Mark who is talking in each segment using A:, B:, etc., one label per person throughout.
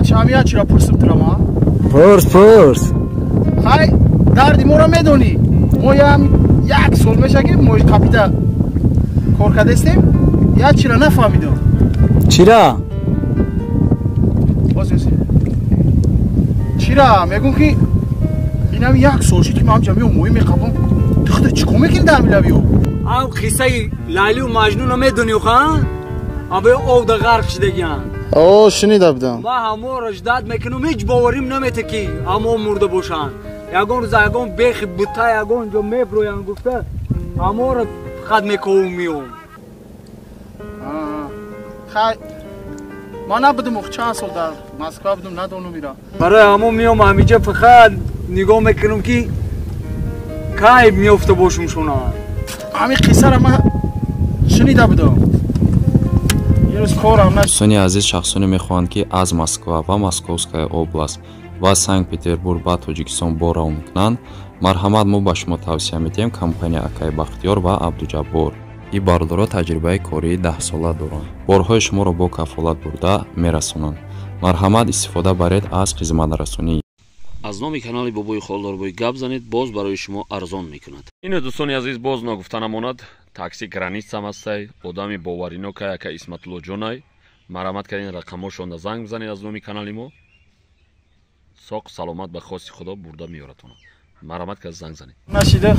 A: بچه همین چرا پرسم ترما؟
B: پرس
A: خای دردی ما را میدونی ما هم یک سال میشه که ما کپیتا کار کرده استیم یا چرا نفهمیدم
B: چرا؟
A: چرا؟ میگم که این هم یک سال شد که ما هم جمعی موی میخوابم تخته چکو میکنی در میلویو
B: او قصه لیلی و مجنون رو میدونی خواهن؟ اما او در غرق شده گیان
A: اوه شنیده بودم
B: ما همه رجداد میکنم هیچ باوریم نمیته که همه مرده باشن یگون روز یگون بیخی بوتا یگون جو میبروین گفته همه رو خد میکنم میوم
A: خای ما نبودم چند سال در مسکو بودم ندونم میرا
B: برای همه میوم همیجا فقط نگاه میکنم که کای میفته باشم شونا
A: همین قصه را من شنیده بودم
C: دوستانی عزیز шахсоне мехоҳанд ки аз Москва ва Московская област ва Санкт-Петербург ба Тоҷикистон борав мекунанд марҳамат мо ба шумо тавсия медиҳем компания Акай Бахтиёр ва Абдуҷаббор ин бародаро таҷрибаи кории 10 сола доранд борҳои шуморо бо кафолат бурда мерасонанд марҳамат истифода баред аз хизматрасонӣ
D: аз номи канали бобои холдорбои гап занед боз барои шумо арзон мекунад
E: ин дӯстони азиз боз нагуфта намонад такси границам ҳастай одами боваринокай ака исматуллоҷонай марҳамат кардин рақамошонда занг бизанед аз номи канали мо соқ саломат ба хоси худо бурда меёратонад марҳамат кард занг занед
A: нашида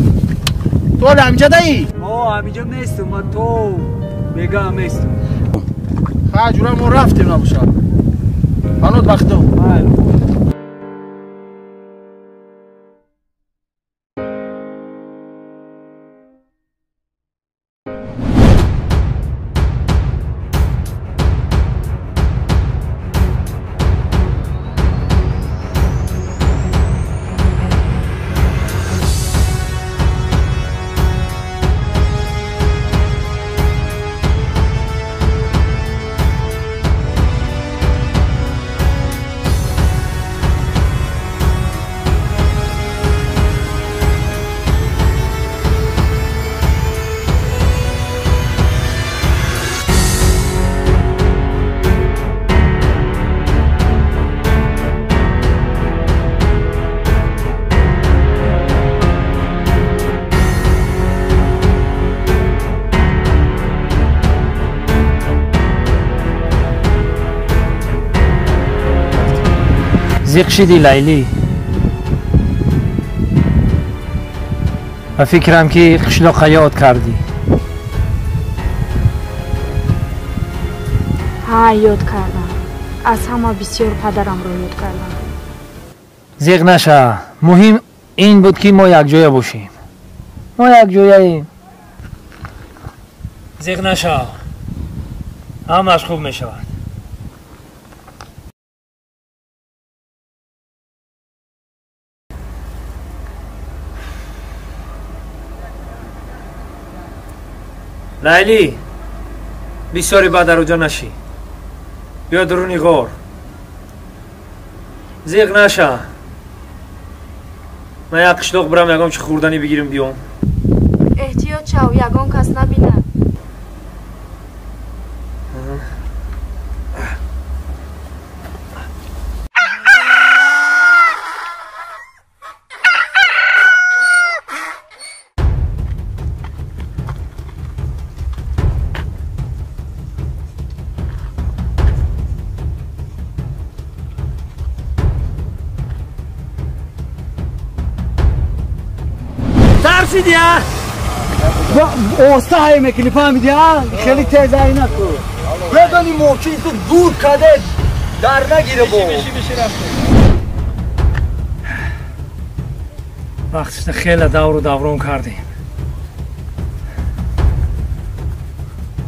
A: то ҳамҷа даи
B: мо ҳамиҷа местим ма то бега местим
A: ха ҷура мо рафтем набошад ҳанӯз вақтдом
F: زیق شدی لیلی و فکرم که قشلاق یاد کردی
G: ها یاد کردم از همه بسیار پدرم رو یاد کردم
F: زیق نشه مهم این بود که ما یک جای باشیم ما یک جاییم زیق نشه همش خوب می شود لیلی بسیاری بعد رو جا نشی بیا درونی غار زیق نشه من یک قشلاق برم یکم چه خوردنی بگیرم بیام
G: احتیاط شو یگان کس نبینه
B: ترسیدی ها؟ آسته میکنی فهمیدی ها؟ خیلی تیز های نکن بدانی موچین تو دور کده در نگیره با
F: وقتش خیلی دور و دوران کردیم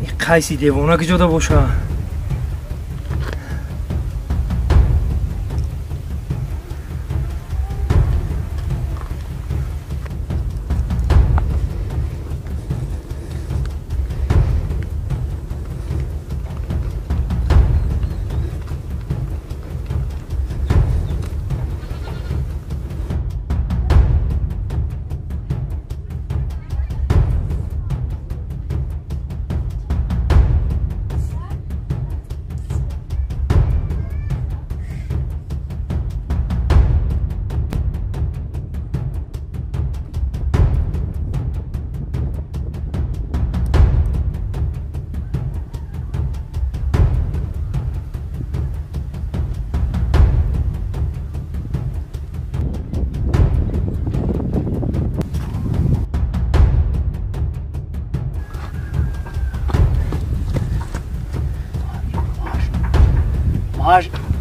F: این قیسی دیوانه که جدا باشه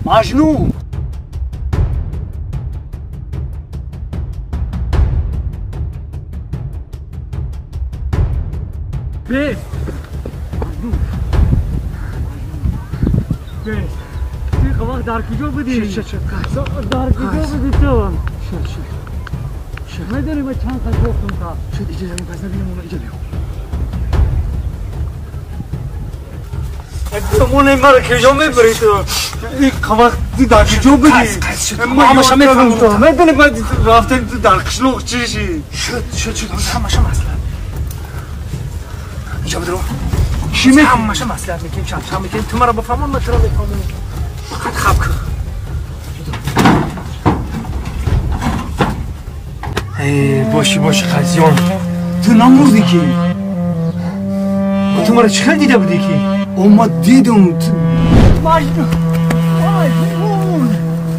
B: مجنون بس خواهد در کجا بودی؟ در کجا بودی تو؟ میدونی من چند خواهد گفتم تا شد اجازه می پس نبینم اونا اجازه مونه این مرا کجا میبری تو؟ این وقتی در کجا بودی؟ همشه میفهم تو میدونی من رفتن تو در قشلوق چیشی؟ شد همشه مسئله اینجا بدرو چی میکنی؟ همشه مسئله میکنیم شم میکنیم تو مرا بفهمون من چرا میفهمون فقط خواب کن باشی خزیان تو نموردی که تو مرا چخیل دیده بودی که اما دیدم مجنون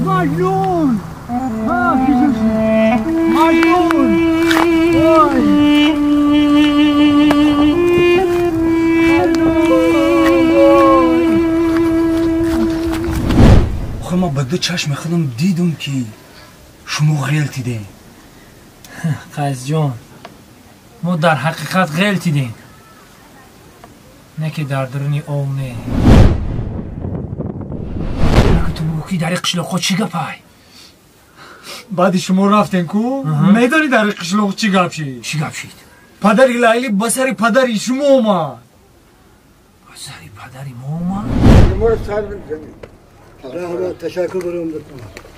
B: مجنون خب ما به دو چشم خودم دیدم که شما غلطی دین
F: قیس جان ما در حقیقت غلطی دین نه که در درونی آونه که تو موکی در قشلوق خود چی گپای
B: بعد شما رفتن کو میدانی در قشلوق چی گپ شید
F: چی گپ شید
B: پدری لیلی بسری پدری شما اومد
F: بسری پدری ما اومد
H: شما رو سر بزنید رحمت تشکر برام بکنم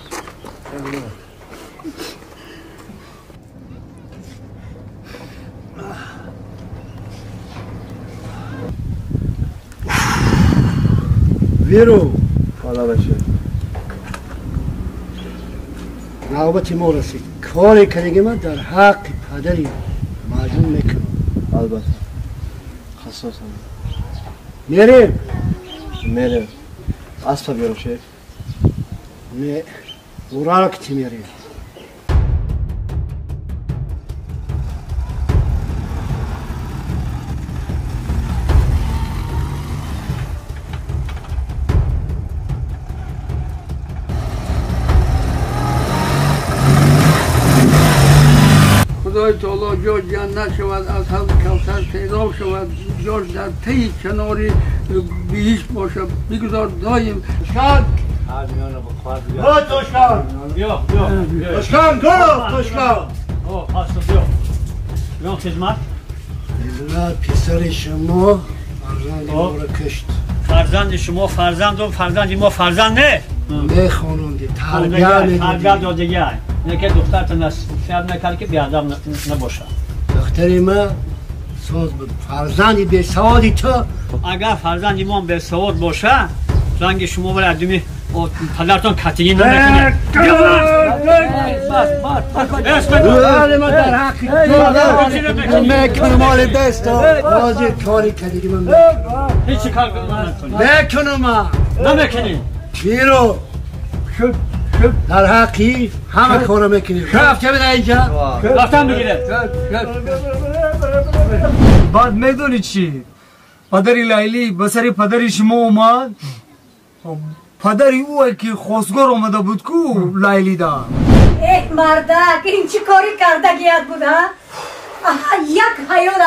H: ویرو
I: حالا باشه
H: نوبت ما رسید کاری کنگی من در حق پدری مجنون میکنم
I: البته خصوصا میریم اسبا بیارم شیخ
H: نه ورا که چی میریم
J: خدای تعالی جاش جنت شود از حوض کوثر سیراب شود جاش در تی کناری بیهیش باشد بگذار دایم
B: توشکان توشکان
J: بیام خدمت
H: نه پسر شما فرزند ما را کشت
J: فرزند شما فرزند ما فرزند نه
H: میخوانوندی تربیه
J: تربیه دادگی های نه که دخترت نصیحت نکرد که بیادب نباشه
H: دختری ما فرزندی به سوادی تو
J: اگر فرزندی ما به سواد باشه رنگ شما برای ادمی پدرتان کتگی نمیکنه
H: ما در حقی میکنم مال دست بازی کاری کردی من
J: هیچی کار کنم
H: میکنم
J: نمیکنی
H: بیرو در حقی همه کارو میکنیم رفت بده اینجا
B: رفتم بگیره بعد میدونی چی پدری لیلی به سر پدری شما اومد پدری اوه که خواستگار اومده بود کو لیلی دا
K: مردک این چی کاری کرده گیاد بود ها یک حیات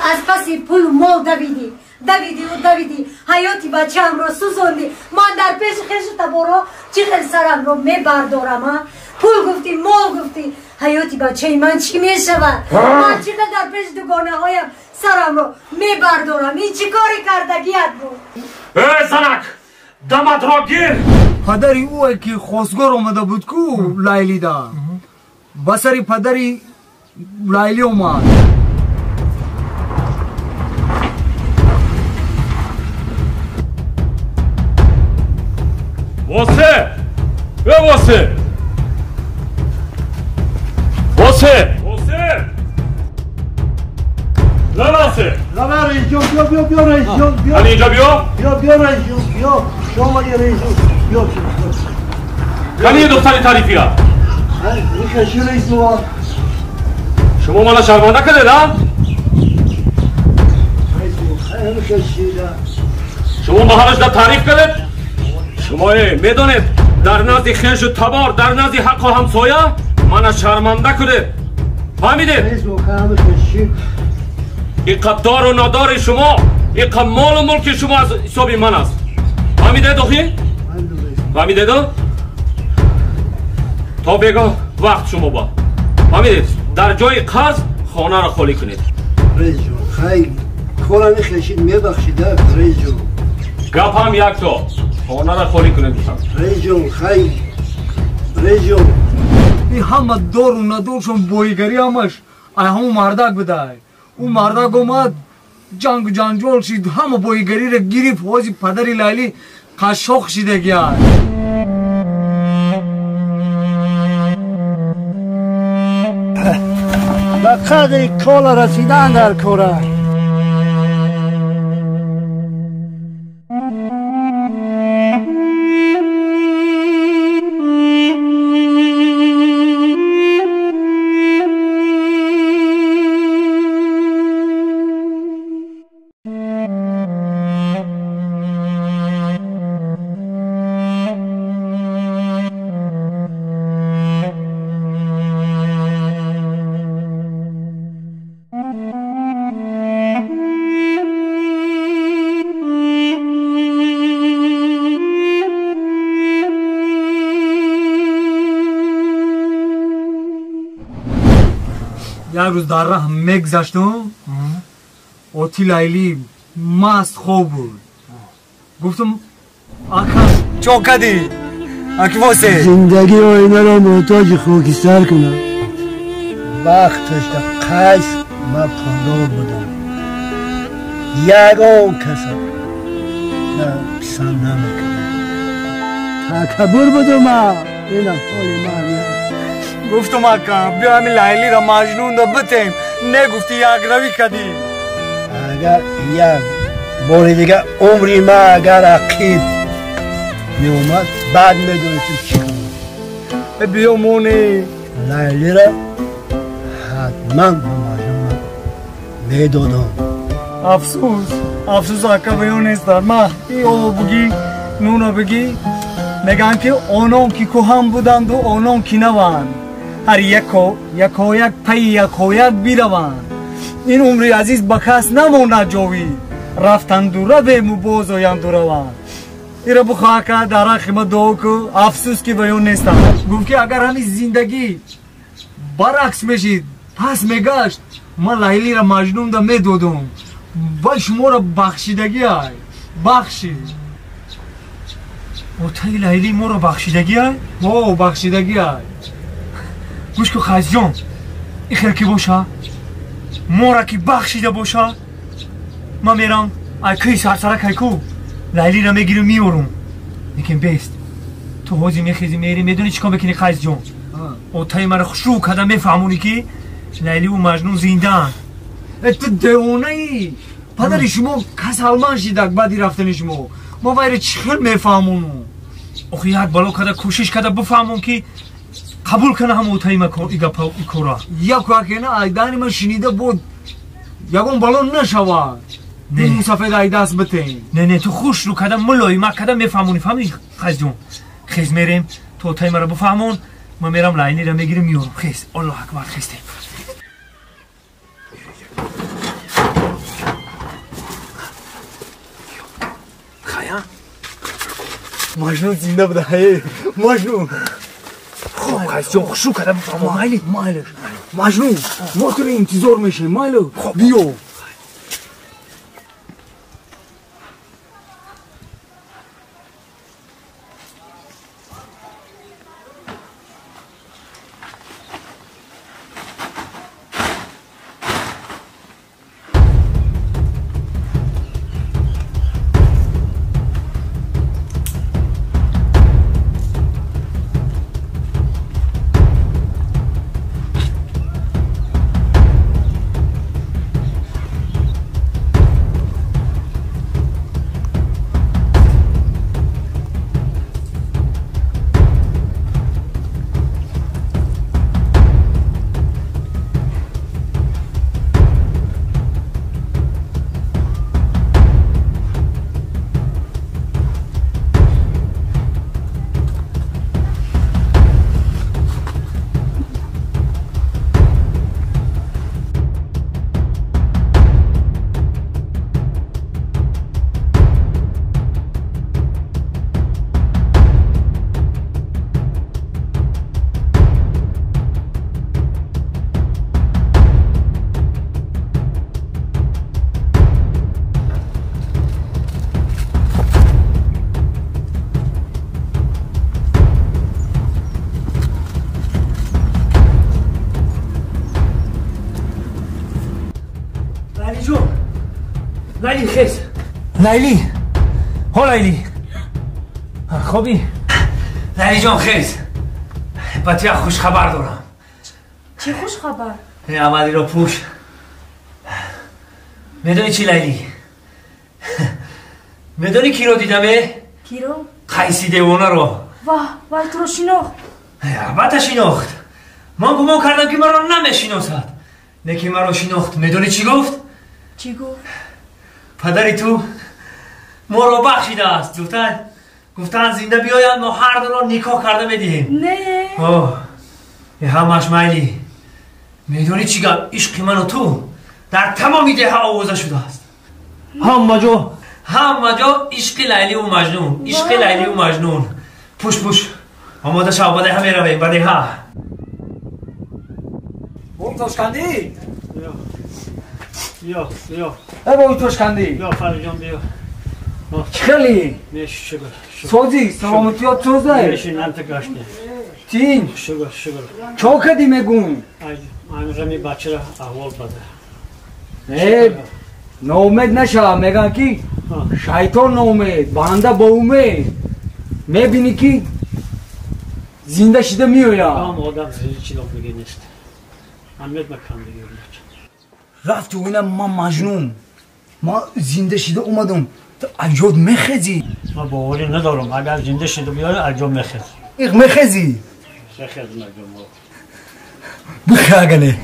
K: از پسی پول مال دویدی حیاتی بچه هم رو سوزوندی من در پیش خشت برو چی خیلی سرم رو میبردارم ها پول گفتی مال گفتی حیاتی بچه من چی میشود من چی در پیش دوگانه هایم سرم رو میبردارم این چی کاری کرده گیاد بود
E: زنک دمت را گیر
B: پدری اوه که خواستگار اومده بود کو لیلی دا بسری پدری لیلی اومد
E: واسه
H: لبا رئیس جون بیا رئیس جون بیا
E: علی اینجا بیا
H: رئیس جون بیا شما یه رئیس جون بیا
E: علی یه دختری تعریفی ها
H: این کشی رئیس جون
E: شما مالا شرمانده کرده نه؟
H: رئیس جون کشیده
E: شما محلش در تعریف کرده؟ شما میدونید در نزد خیش و تبار در نزد حق و همسایه من شرمنده کرده فهمیدید؟ این قدار و نادار شما این مال و ملک شما از حساب من است فهمیده دخی؟ فهمیده دو؟ تا بگاه وقت شما با فهمیدید؟ در جای قرض خانه را خالی کنید
H: رئیس جون خیلی کارم خشید میبخشید رئیس جون
E: گپ هم یک تا خانه را خالی کنید
H: رئیس جون خیلی رئیس جون
B: این همه دار و ندارشون بایگری همش همون مردک بدای اون مردک اومد جنگ و جنجال شید همه بایگری را گیری فوزی پدری لیلی قشاق شیده گیاد
H: به قدر کال رسیدن در کاره
B: یک روز در راه میگذشتم اوتی لیلی مست خوب بود گفتم آقا چوکدی اکی واسه
H: زندگی آینه را محتاج خاکستر کنم وقتش در قیس من پندار بودم یگان کسا نه پسند نمیکنم تکبر بودم اینم حال من
B: گفتم آقا بیا همین لیلی را مجنون دا بتیم نگفتی یک روی کدی
H: اگر یک باری دیگه عمری من اگر عقیب می اومد بعد میدونستم چی کنم
B: بیا مونی
H: لیلی را حتما به مجنون میدادم
B: افسوس آقا بیو نیست در ما ای او بگی نونو بگی میگن که آنان که کوهم بودند و آنان که نوند هر یکو یک پی یک بیروند این عمری عزیز به کس نماند جاوی رفتن دوره بیم باز آیند روند ایره بخواه که در خیمه دعا که افسوس که بیان نیستم گفت که اگر همین زندگی برعکس میشید پس میگشت من لیلی را مجنون دا میدادم و شما را بخشیدگی های بخشید اوتای لیلی ما را بخشیدگی های؟ واو بخشیدگی های گوش که خیز جان این خیر که باشه ما را که بخشیده باشه من میرم ایکی سرسرک ایکو لیلی را میگیرم میارم لیکن بیست تو حوزی میخیزی میری میدونی چیکار بکنی خیز جان اوتای من را خوشرو کده میفهمونی که لیلی و مجنون زیندن تو دیوانه ای پدر شما کس حلمان شیدک بعدی رفتن شما ما باید چخل میفهمونو
F: آخه یک بالا کده کوشش کده بفهمون که قبول کنه همون تایمه ایگا کورا
B: یک وقت ایدانی من شنیده بود یکون بالا نشود این مسافر ای دست بتین
F: نه تو خوش رو کده ملایی ما کده میفهمونی فهمی خیز جون خیز میریم تو تایمه رو بفهمون ما میرم لاینی رو میگیرم میورم خیز الله اکبر خیزتیم خیام
B: مجنون زنده بوده هی مجنون
F: خوب خیز جون خوشو کده بفهمون
B: مایلی مجنون ما تو انتظار میشه مایلو بیو
F: لیلی خیز لیلی ها لیلی خوبی؟ لیلی جان خیز باید یک خوش خبر دارم
G: چی خوش خبر؟
F: عملی رو پوش میدونی چی لیلی؟ میدونی کی رو دیدمه؟
G: کی رو؟
F: قیسی دیوانه رو
G: وای تو رو شناخت
F: البته شناخت من گمان کردم که من رو نمیشناسد نه که من رو شناخت میدونی چی گفت؟
G: چی گفت؟
F: پدری تو ما رو بخشیده است گفتن زنده بیاید ما هر دو رو نکاح کرده میدیم
G: نه
F: یه همش میلی میدونی چی گفت؟ عشق من و تو در تمامی ده آوازه شده است همه جا عشق لیلی و مجنون عشق لیلی و مجنون پوش آماده شو بده همه رویم بده ها
B: بوم توشکندی
I: یا
B: ای بایی توشکندی
I: یا فرجان بیا
B: خیلی
I: میش شگر
B: سوزی سلامتیات توزه
I: میش نمت گشتی
B: تین
I: شگر
B: چو کدی میگون
I: رمی بچه را احوال بده
B: نومید نشه میگن که شیطان نومید بنده با امید میبینی که زنده شده میویا
I: آدم زیادی چی لب میگه نیست امید مکان دیگه
B: رفت و اینم من مجنون ما زنده شده اومدم تو اجاد میخزی
I: ما باوری ندارم اگر زنده شده بیاره اجاد میخز
B: ایق میخزی
I: شخص مجنون
B: بخاگنه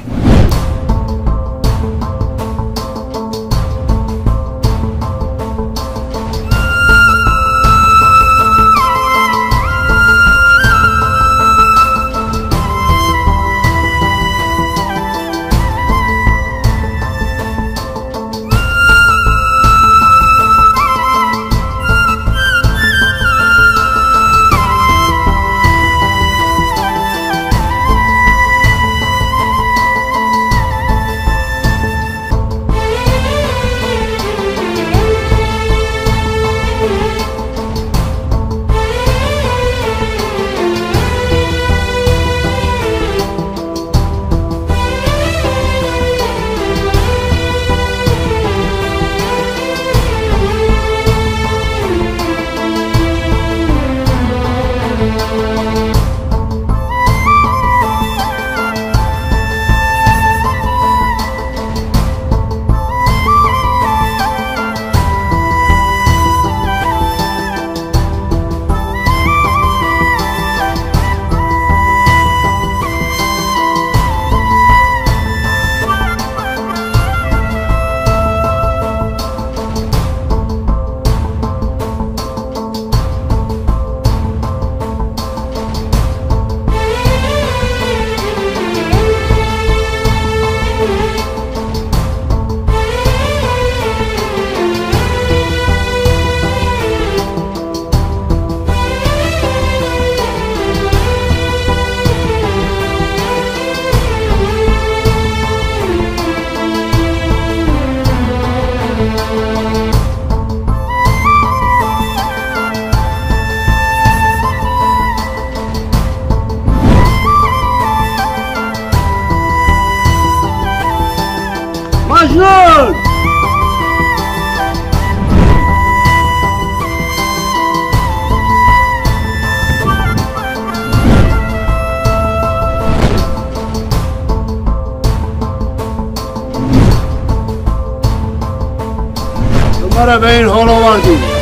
H: مرا به این حال آوردی